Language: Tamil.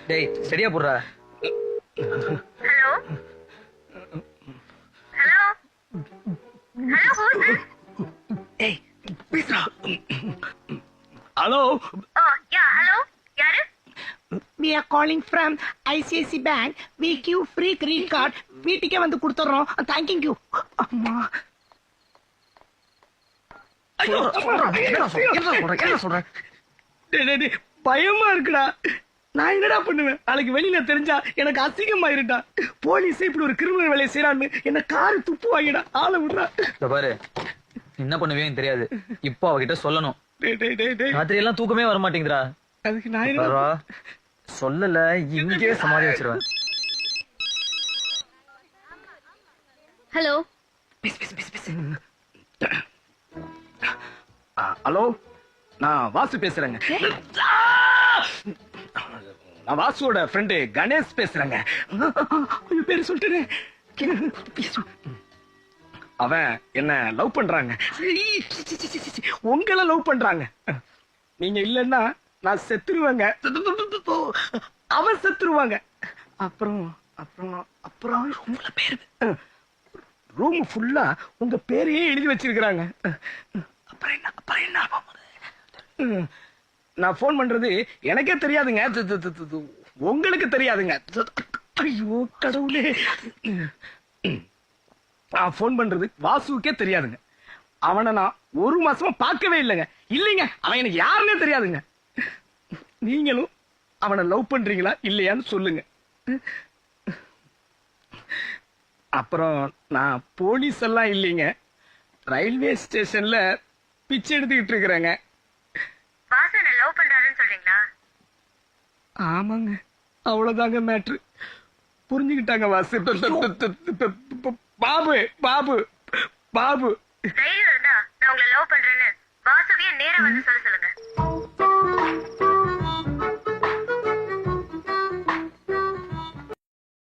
டேய் சரியா போடுறா. ஹலோ ஹலோ ஹலோ ஹூஸ் டேய் பேசுடா. ஹலோ. ஓ யா ஹலோ யாரு? We are calling from ICICI Bank. We give free credit card. வீட்டுக்கே வந்து கொடுத்துறோம். Thanking you. அம்மா. ஐயோ என்ன சொல்ற? டேய் பயமா இருக்குடா. நான் என்னடா பண்ணுவேன்? நாளைக்கு வெளியில தெரிஞ்சா எனக்கு அசிங்கமாயிருடா. போலீஸ் இப்படி ஒரு கிரிமினல் வேலையை செய்யறான்னு என்ன காரு துப்பு வாங்கிடா. ஆளை விடுறா. பாரு என்ன பண்ணுவேன்னு தெரியாது. இப்போ அவகிட்ட சொல்லணும். ராத்திரி எல்லாம் தூக்கமே வர மாட்டேங்குதுடா. அதுக்கு நான் என்ன சொல்லல, இங்கே சமாதி வச்சிருவேன். ஹலோ ஹலோ, நான் வாசு பேசுறேங்க. நான் வாசுவோட ஃப்ரெண்டு கணேஷ் பேசுறேங்க. பேரு சொல்லிட்டு அவன் என்ன லவ் பண்றாங்க. உங்களை லவ் பண்றாங்க. நீங்க இல்லன்னா நான் செத்துருவேங்க. அவன் செத்துருவாங்க. அப்புறம் அப்புறம் அப்புறம் உங்கள பேரு ரூம் ஃபுல்லா உங்க பேரையே எழுதி வச்சிருக்காங்க. அப்புறம் என்ன நான் போன் பண்றது எனக்கே தெரியாதுங்க. உங்களுக்கு தெரியாதுங்க. ஐயோ கடவுளே. நான் போன் பண்றது வாசுவுக்கே தெரியாதுங்க. அவனை நான் ஒரு மாசமா பார்க்கவே இல்லைங்க. இல்லைங்க, அவன் எனக்கு யாருன்னே தெரியாதுங்க. நீங்களும் அவனை லவ் பண்றீங்களா இல்லையான்னு சொல்லுங்க. அப்புறம் நான் போலீஸ் எல்லாம் இல்லைங்க. ரயில்வே ஸ்டேஷன்ல பிச்சை எடுத்துக்கிட்டு இருக்கிறேங்க. வாசு என்ன லவ் பண்றாருன்னு சொல்றீங்களா? ஆமாங்க, அவ்வளவுதாங்க மேட்ரு. புரிஞ்சுக்கிட்டாங்க வாசு. பாபு பாபு பாபு தைரியம் இருந்தா நான் உங்களை லவ் பண்றேன்னு வாசுவையே நேரா வந்து சொல்ல சொல்லுங்க.